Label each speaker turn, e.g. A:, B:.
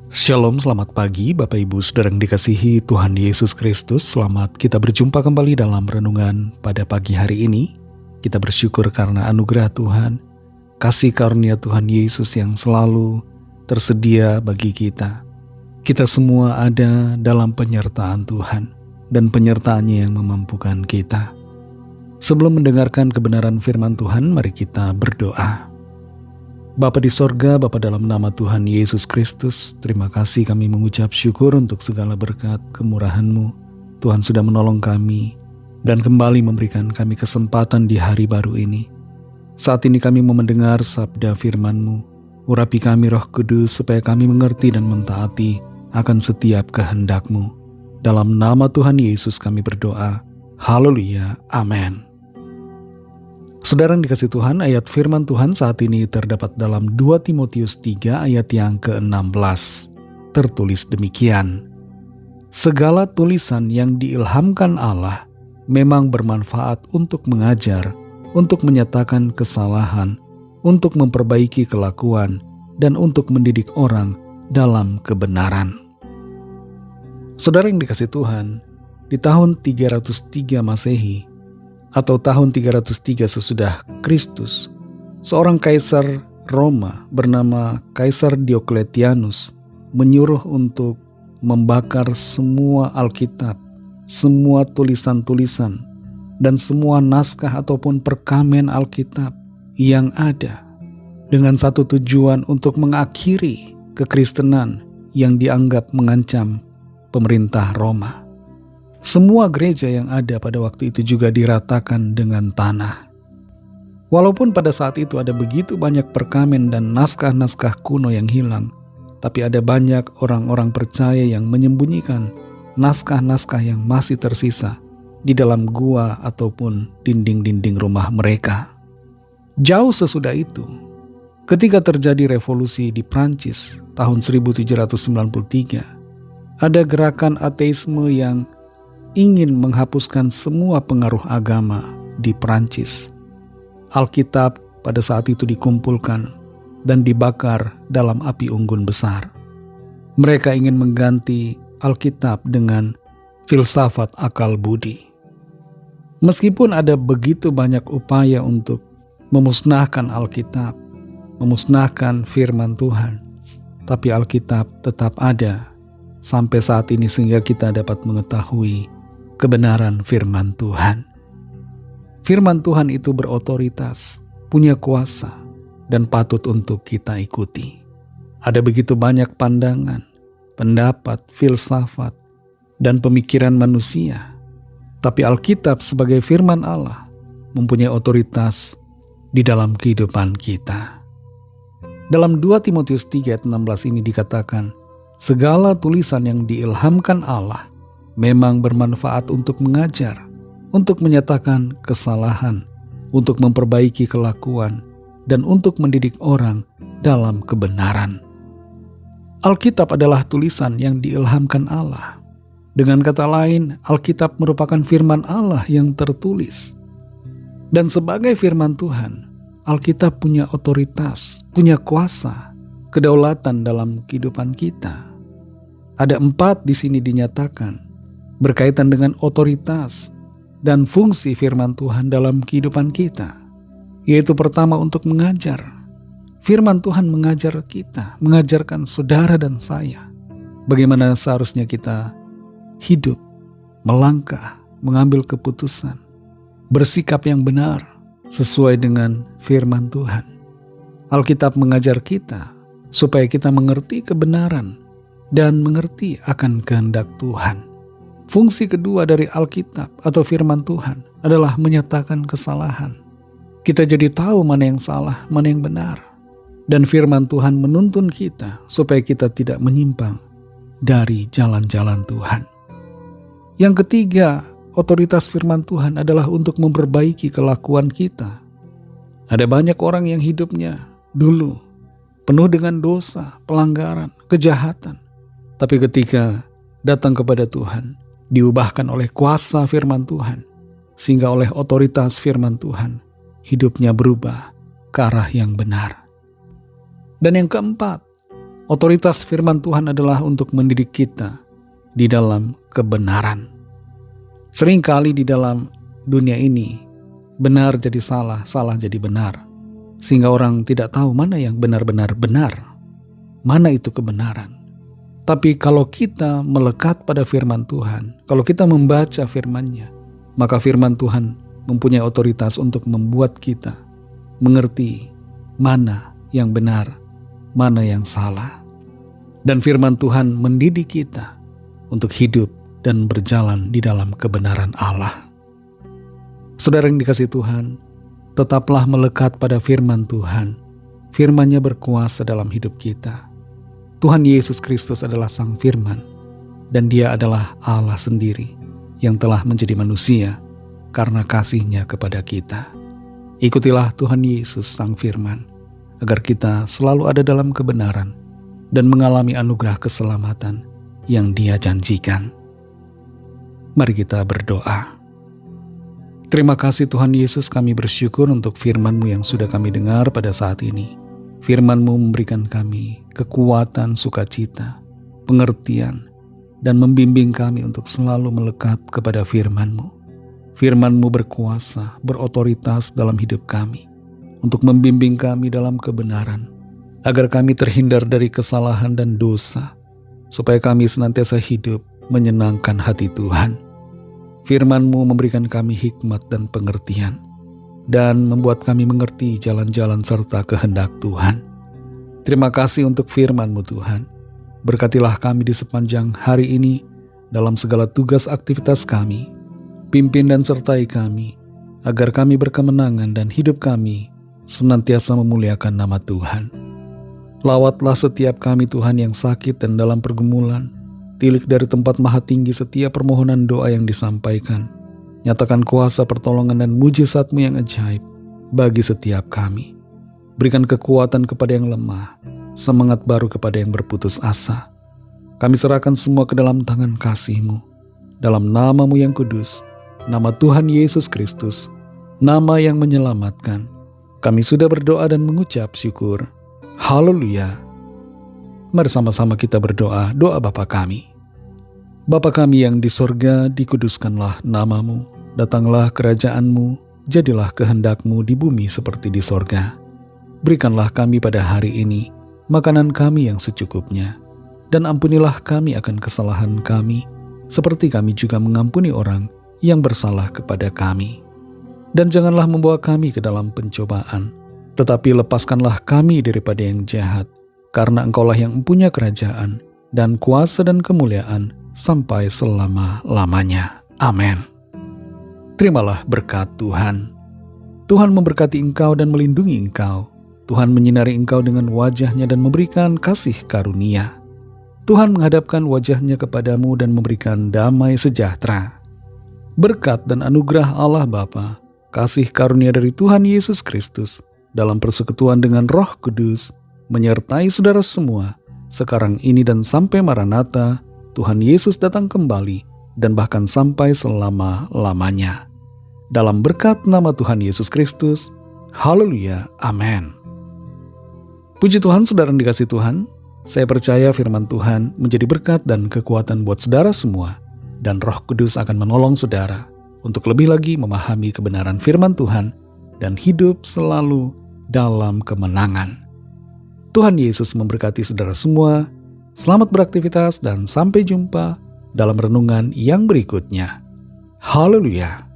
A: Shalom, selamat pagi Bapak Ibu Saudara yang dikasihi Tuhan Yesus Kristus. Selamat kita berjumpa kembali dalam renungan pada pagi hari ini. Kita bersyukur karena anugerah Tuhan, kasih karunia Tuhan Yesus yang selalu tersedia bagi kita. Kita semua ada dalam penyertaan Tuhan dan penyertaannya yang memampukan kita. Sebelum mendengarkan kebenaran firman Tuhan, mari kita berdoa. Bapa di sorga, Bapa dalam nama Tuhan Yesus Kristus, terima kasih kami mengucap syukur untuk segala berkat kemurahan-Mu. Tuhan sudah menolong kami dan kembali memberikan kami kesempatan di hari baru ini. Saat ini kami mau mendengar sabda firman-Mu. Urapi kami Roh Kudus supaya kami mengerti dan mentaati akan setiap kehendak-Mu. Dalam nama Tuhan Yesus kami berdoa. Haleluya. Amin. Saudara yang dikasih Tuhan, ayat firman Tuhan saat ini terdapat dalam 2 Timotius 3 ayat yang ke-16. Tertulis demikian. Segala tulisan yang diilhamkan Allah memang bermanfaat untuk mengajar, untuk menyatakan kesalahan, untuk memperbaiki kelakuan, dan untuk mendidik orang dalam kebenaran. Saudara yang dikasih Tuhan, di tahun 303 Masehi, atau tahun 303 sesudah Kristus, seorang kaisar Roma bernama Kaisar Diokletianus menyuruh untuk membakar semua Alkitab, semua tulisan-tulisan, dan semua naskah ataupun perkamen Alkitab yang ada, dengan satu tujuan untuk mengakhiri kekristenan yang dianggap mengancam pemerintah Roma. Semua gereja yang ada pada waktu itu juga diratakan dengan tanah. Walaupun pada saat itu ada begitu banyak perkamen dan naskah-naskah kuno yang hilang, tapi ada banyak orang-orang percaya yang menyembunyikan naskah-naskah yang masih tersisa di dalam gua ataupun dinding-dinding rumah mereka. Jauh sesudah itu, ketika terjadi revolusi di Prancis tahun 1793, ada gerakan ateisme yang ingin menghapuskan semua pengaruh agama di Prancis. Alkitab pada saat itu dikumpulkan dan dibakar dalam api unggun besar. Mereka ingin mengganti Alkitab dengan filsafat akal budi. Meskipun ada begitu banyak upaya untuk memusnahkan Alkitab, memusnahkan firman Tuhan, tapi Alkitab tetap ada sampai saat ini sehingga kita dapat mengetahui kebenaran firman Tuhan. Firman Tuhan itu berotoritas, punya kuasa, dan patut untuk kita ikuti. Ada begitu banyak pandangan, pendapat, filsafat, dan pemikiran manusia. Tapi Alkitab sebagai firman Allah mempunyai otoritas di dalam kehidupan kita. Dalam 2 Timotius 3 ayat 16 ini dikatakan, segala tulisan yang diilhamkan Allah memang bermanfaat untuk mengajar, untuk menyatakan kesalahan, untuk memperbaiki kelakuan, dan untuk mendidik orang dalam kebenaran. Alkitab adalah tulisan yang diilhamkan Allah. Dengan kata lain, Alkitab merupakan firman Allah yang tertulis. Dan sebagai firman Tuhan, Alkitab punya otoritas, punya kuasa, kedaulatan dalam kehidupan kita. Ada 4 di sini dinyatakan berkaitan dengan otoritas dan fungsi firman Tuhan dalam kehidupan kita. Yaitu pertama untuk mengajar. Firman Tuhan mengajar kita, mengajarkan saudara dan saya bagaimana seharusnya kita hidup, melangkah, mengambil keputusan, bersikap yang benar sesuai dengan firman Tuhan. Alkitab mengajar kita supaya kita mengerti kebenaran dan mengerti akan kehendak Tuhan. Fungsi kedua dari Alkitab atau firman Tuhan adalah menyatakan kesalahan. Kita jadi tahu mana yang salah, mana yang benar. Dan firman Tuhan menuntun kita supaya kita tidak menyimpang dari jalan-jalan Tuhan. Yang ketiga, otoritas firman Tuhan adalah untuk memperbaiki kelakuan kita. Ada banyak orang yang hidupnya dulu penuh dengan dosa, pelanggaran, kejahatan. Tapi ketika datang kepada Tuhan, diubahkan oleh kuasa firman Tuhan, sehingga oleh otoritas firman Tuhan, hidupnya berubah ke arah yang benar. Dan yang keempat, Otoritas firman Tuhan adalah untuk mendidik kita di dalam kebenaran. Seringkali di dalam dunia ini, benar jadi salah, salah jadi benar. Sehingga orang tidak tahu mana yang benar-benar benar, mana itu kebenaran. Tapi kalau kita melekat pada firman Tuhan, kalau kita membaca firman-Nya, maka firman Tuhan mempunyai otoritas untuk membuat kita mengerti mana yang benar, mana yang salah. Dan firman Tuhan mendidik kita untuk hidup dan berjalan di dalam kebenaran Allah. Saudara yang dikasihi Tuhan, tetaplah melekat pada firman Tuhan. Firman-Nya berkuasa dalam hidup kita. Tuhan Yesus Kristus adalah Sang Firman, dan Dia adalah Allah sendiri yang telah menjadi manusia karena kasih-Nya kepada kita. Ikutilah Tuhan Yesus Sang Firman, agar kita selalu ada dalam kebenaran dan mengalami anugerah keselamatan yang Dia janjikan. Mari kita berdoa. Terima kasih Tuhan Yesus, kami bersyukur untuk firman-Mu yang sudah kami dengar pada saat ini. Firman-Mu memberikan kami kekuatan, sukacita, pengertian, dan membimbing kami untuk selalu melekat kepada firman-Mu. Firman-Mu berkuasa, berotoritas dalam hidup kami, untuk membimbing kami dalam kebenaran, agar kami terhindar dari kesalahan dan dosa, supaya kami senantiasa hidup menyenangkan hati Tuhan. Firman-Mu memberikan kami hikmat dan pengertian, dan membuat kami mengerti jalan-jalan serta kehendak Tuhan. Terima kasih untuk firman-Mu Tuhan. Berkatilah kami di sepanjang hari ini dalam segala tugas aktivitas kami. Pimpin dan sertai kami, agar kami berkemenangan dan hidup kami senantiasa memuliakan nama Tuhan. Lawatlah setiap kami Tuhan yang sakit dan dalam pergumulan. Tilik dari tempat maha tinggi setiap permohonan doa yang disampaikan. Nyatakan kuasa pertolongan dan mujizat-Mu yang ajaib bagi setiap kami. Berikan kekuatan kepada yang lemah, semangat baru kepada yang berputus asa. Kami serahkan semua ke dalam tangan kasih-Mu. Dalam nama-Mu yang kudus, nama Tuhan Yesus Kristus, nama yang menyelamatkan, kami sudah berdoa dan mengucap syukur. Haleluya. Mari sama-sama kita berdoa, doa Bapa kami. Bapa kami yang di sorga, dikuduskanlah nama-Mu, datanglah kerajaan-Mu, jadilah kehendak-Mu di bumi seperti di sorga. Berikanlah kami pada hari ini makanan kami yang secukupnya, dan ampunilah kami akan kesalahan kami, seperti kami juga mengampuni orang yang bersalah kepada kami. Dan janganlah membawa kami ke dalam pencobaan, tetapi lepaskanlah kami daripada yang jahat, karena Engkaulah yang mempunyai kerajaan, dan kuasa dan kemuliaan, sampai selama-lamanya. Amin. Terimalah berkat Tuhan. Tuhan memberkati engkau dan melindungi engkau. Tuhan menyinari engkau dengan wajah-Nya dan memberikan kasih karunia. Tuhan menghadapkan wajah-Nya kepadamu dan memberikan damai sejahtera. Berkat dan anugerah Allah Bapa, kasih karunia dari Tuhan Yesus Kristus, dalam persekutuan dengan Roh Kudus, menyertai saudara semua, sekarang ini dan sampai Maranatha, Tuhan Yesus datang kembali, dan bahkan sampai selama-lamanya. Dalam berkat nama Tuhan Yesus Kristus, haleluya, amin. Puji Tuhan, saudara yang dikasihi Tuhan, saya percaya firman Tuhan menjadi berkat dan kekuatan buat saudara semua, dan Roh Kudus akan menolong saudara untuk lebih lagi memahami kebenaran firman Tuhan dan hidup selalu dalam kemenangan. Tuhan Yesus memberkati saudara semua. Selamat beraktivitas dan sampai jumpa dalam renungan yang berikutnya. Haleluya.